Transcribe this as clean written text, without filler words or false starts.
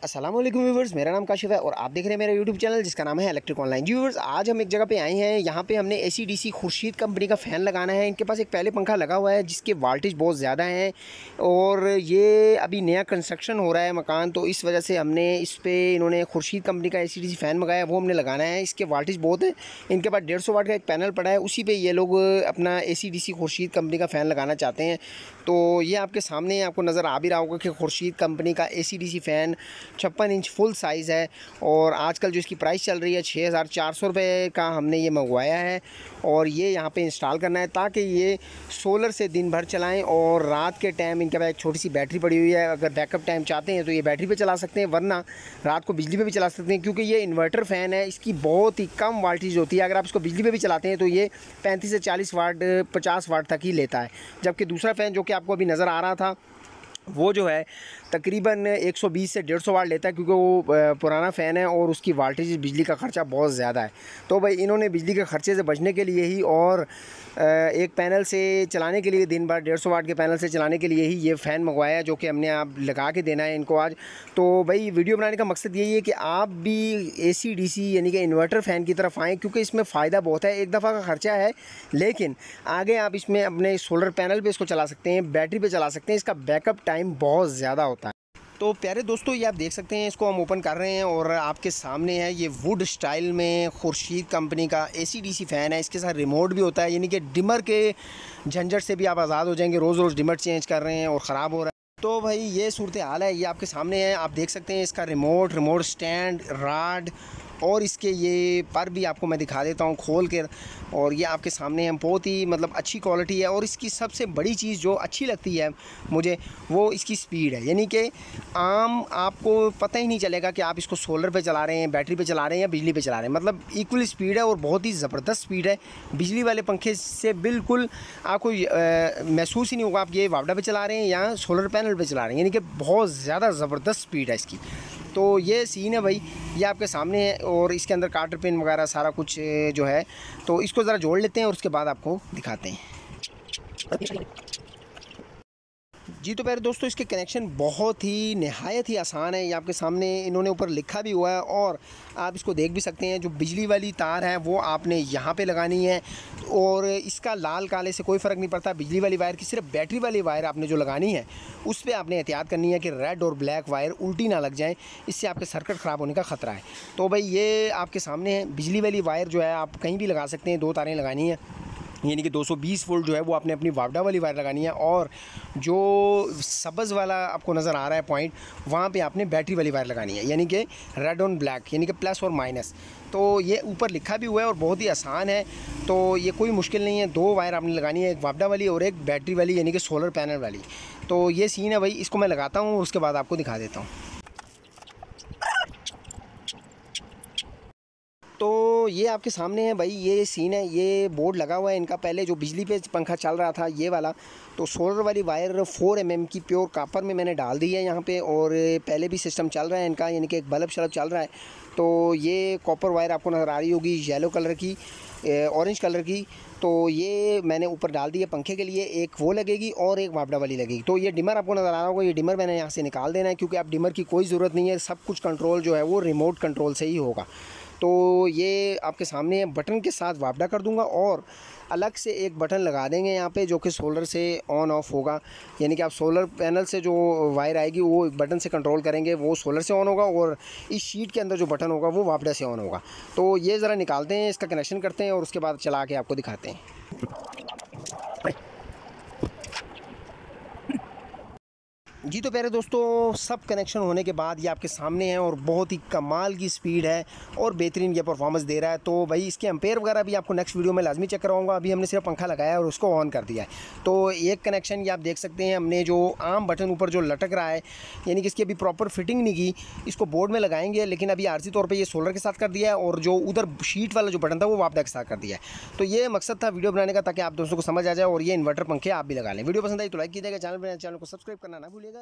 अस्सलामुअलैकुम व्यूवर्स, मेरा नाम काशिफ है और आप देख रहे हैं मेरा यूट्यूब चैनल जिसका नाम है इलेक्ट्रिक ऑनलाइन। जी व्यूवर्स, आज हम एक जगह पे आए हैं। यहाँ पे हमने AC/DC खुर्शीद कंपनी का फ़ैन लगाना है। इनके पास एक पहले पंखा लगा हुआ है जिसके वाल्टेज बहुत ज़्यादा हैं और ये अभी नया कंस्ट्रक्शन हो रहा है मकान, तो इस वजह से हमने इस पर इन्होंने खुर्शीद कंपनी का AC/DC फ़ैन मंगाया, वो हमने लगाना है। इसके वाल्टेज बहुत है। इनके पास 150 वाट का एक पैनल पड़ा है, उसी पर ये लोग अपना AC/DC खुर्शीद कंपनी का फ़ैन लगाना चाहते हैं। तो ये आपके सामने आपको नज़र आ भी रहा होगा कि खुर्शीद कंपनी का AC/DC fan 56 inch full size है और आजकल जो इसकी प्राइस चल रही है 6400 रुपये का हमने ये मंगवाया है और ये यहाँ पे इंस्टॉल करना है ताकि ये सोलर से दिन भर चलाएं और रात के टाइम इनके पास एक छोटी सी बैटरी पड़ी हुई है। अगर बैकअप टाइम चाहते हैं तो ये बैटरी पे चला सकते हैं, वरना रात को बिजली पे भी चला सकते हैं। क्योंकि ये इन्वर्टर फ़ैन है, इसकी बहुत ही कम वाल्टेज होती है। अगर आप इसको बिजली पे भी चलाते हैं तो ये 35 से 40 वाट 50 वाट तक ही लेता है। जबकि दूसरा फ़ैन जो कि आपको अभी नज़र आ रहा था वो जो है तकरीबन 120 से 150 वाट लेता है, क्योंकि वो पुराना फ़ैन है और उसकी वाल्टेज बिजली का ख़र्चा बहुत ज़्यादा है। तो भाई इन्होंने बिजली के ख़र्चे से बचने के लिए ही और एक पैनल से चलाने के लिए, दिन भर 150 वाट के पैनल से चलाने के लिए ही ये फ़ैन मंगवाया है, जो कि हमने आप लगा के देना है इनको आज। तो भाई वीडियो बनाने का मकसद यही है कि आप भी AC/DC यानी कि इन्वर्टर फ़ैन की तरफ आएँ, क्योंकि इसमें फ़ायदा बहुत है। एक दफ़ा का ख़र्चा है, लेकिन आगे आप इसमें अपने सोलर पैनल पे इसको चला सकते हैं, बैटरी पे चला सकते हैं। इसका बैकअप टाइम बहुत ज़्यादा होता है। तो प्यारे दोस्तों, ये आप देख सकते हैं, इसको हम ओपन कर रहे हैं और आपके सामने है ये वुड स्टाइल में खुर्शीद कंपनी का AC/DC फ़ैन है। इसके साथ रिमोट भी होता है, यानी कि डिमर के झंझट से भी आप आज़ाद हो जाएंगे। रोज़ रोज़ डिमर चेंज कर रहे हैं और ख़राब हो रहा है। तो भाई ये सूरत हाल है, ये आपके सामने है। आप देख सकते हैं इसका रिमोट स्टैंड, राड और इसके ये पर भी आपको मैं दिखा देता हूँ खोल कर। और ये आपके सामने है, बहुत ही मतलब अच्छी क्वालिटी है। और इसकी सबसे बड़ी चीज़ जो अच्छी लगती है मुझे, वो इसकी स्पीड है। यानी कि आम आपको पता ही नहीं चलेगा कि आप इसको सोलर पे चला रहे हैं, बैटरी पे चला रहे हैं या बिजली पे चला रहे हैं। मतलब इक्वल स्पीड है और बहुत ही ज़बरदस्त स्पीड है। बिजली वाले पंखे से बिल्कुल आपको महसूस ही नहीं होगा आप ये वावडा पे चला रहे हैं या सोलर पैनल पे चला रहे हैं। यानी कि बहुत ज़्यादा ज़बरदस्त स्पीड है इसकी। तो ये सीन है भाई, ये आपके सामने है और इसके अंदर कार्टर पिन वगैरह सारा कुछ जो है। तो इसको ज़रा जोड़ लेते हैं और उसके बाद आपको दिखाते हैं। जी तो प्यारे दोस्तों, इसके कनेक्शन बहुत ही नहायत ही आसान है। ये आपके सामने इन्होंने ऊपर लिखा भी हुआ है और आप इसको देख भी सकते हैं। जो बिजली वाली तार है वो आपने यहाँ पे लगानी है और इसका लाल काले से कोई फ़र्क नहीं पड़ता। बिजली वाली वायर की सिर्फ बैटरी वाली वायर आपने जो लगानी है उस पर आपने एहतियात करनी है कि रेड और ब्लैक वायर उल्टी ना लग जाए, इससे आपके सर्किट ख़राब होने का ख़तरा है। तो भाई ये आपके सामने है। बिजली वाली वायर जो है आप कहीं भी लगा सकते हैं, 2 तारें लगानी है, यानी कि 220 वोल्ट जो है वो आपने अपनी वावडा वाली वायर लगानी है। और जो सब्ज़ वाला आपको नज़र आ रहा है पॉइंट, वहाँ पे आपने बैटरी वाली वायर लगानी है, यानी कि रेड ऑन ब्लैक, यानी कि प्लस और माइनस। तो ये ऊपर लिखा भी हुआ है और बहुत ही आसान है। तो ये कोई मुश्किल नहीं है। 2 वायर आपने लगानी है, एक वावडा वाली और एक बैटरी वाली, यानी कि सोलर पैनल वाली। तो ये सीन है भाई। इसको मैं लगाता हूँ, उसके बाद आपको दिखा देता हूँ। तो ये आपके सामने है भाई, ये सीन है। ये बोर्ड लगा हुआ है इनका, पहले जो बिजली पे पंखा चल रहा था ये वाला। तो सोलर वाली वायर 4 mm की प्योर कॉपर में मैंने डाल दी है यहाँ पे। और पहले भी सिस्टम चल रहा है इनका, यानी कि एक बल्ब शल्ब चल रहा है। तो ये कॉपर वायर आपको नज़र आ रही होगी येलो कलर की, ऑरेंज कलर की। तो ये मैंने ऊपर डाल दी है पंखे के लिए, एक वो लगेगी और एक वावडा वाली लगेगी। तो ये डिमर आपको नज़र आ रहा होगा, ये डिमर मैंने यहाँ से निकाल देना है, क्योंकि आप डिमर की कोई ज़रूरत नहीं है। सब कुछ कंट्रोल जो है वो रिमोट कंट्रोल से ही होगा। तो ये आपके सामने बटन के साथ वावडा कर दूंगा और अलग से एक बटन लगा देंगे यहाँ पे, जो कि सोलर से ऑन ऑफ होगा। यानी कि आप सोलर पैनल से जो वायर आएगी वो एक बटन से कंट्रोल करेंगे, वो सोलर से ऑन होगा और इस शीट के अंदर जो बटन होगा वो वावडा से ऑन होगा। तो ये ज़रा निकालते हैं, इसका कनेक्शन करते हैं और उसके बाद चला के आपको दिखाते हैं। जी तो प्यारे दोस्तों, सब कनेक्शन होने के बाद ये आपके सामने है और बहुत ही कमाल की स्पीड है और बेहतरीन ये परफॉर्मेंस दे रहा है। तो भाई इसके एम्पेयर वगैरह भी आपको नेक्स्ट वीडियो में लाजमी चेक कराऊंगा। अभी हमने सिर्फ पंखा लगाया और उसको ऑन कर दिया है। तो एक कनेक्शन ये आप देख सकते हैं, हमने जो आम बटन ऊपर जो लटक रहा है, यानी कि इसकी अभी प्रॉपर फिटिंग नहीं की, इसको बोर्ड में लगाएंगे। लेकिन अभी आर्जी तौर पर ये सोलर के साथ कर दिया है और जो उधर शीट वाला जो बटन था वो वापदा के साथ कर दिया है। तो ये मकसद था वीडियो बनाने का, ताकि आप दोस्तों को समझ आ जाए और ये इन्वर्टर पंखे आप भी लगा लें। वीडियो पसंद आई तो लाइक कीजिएगा, चैनल को सब्सक्राइब करना ना भूलिएगा।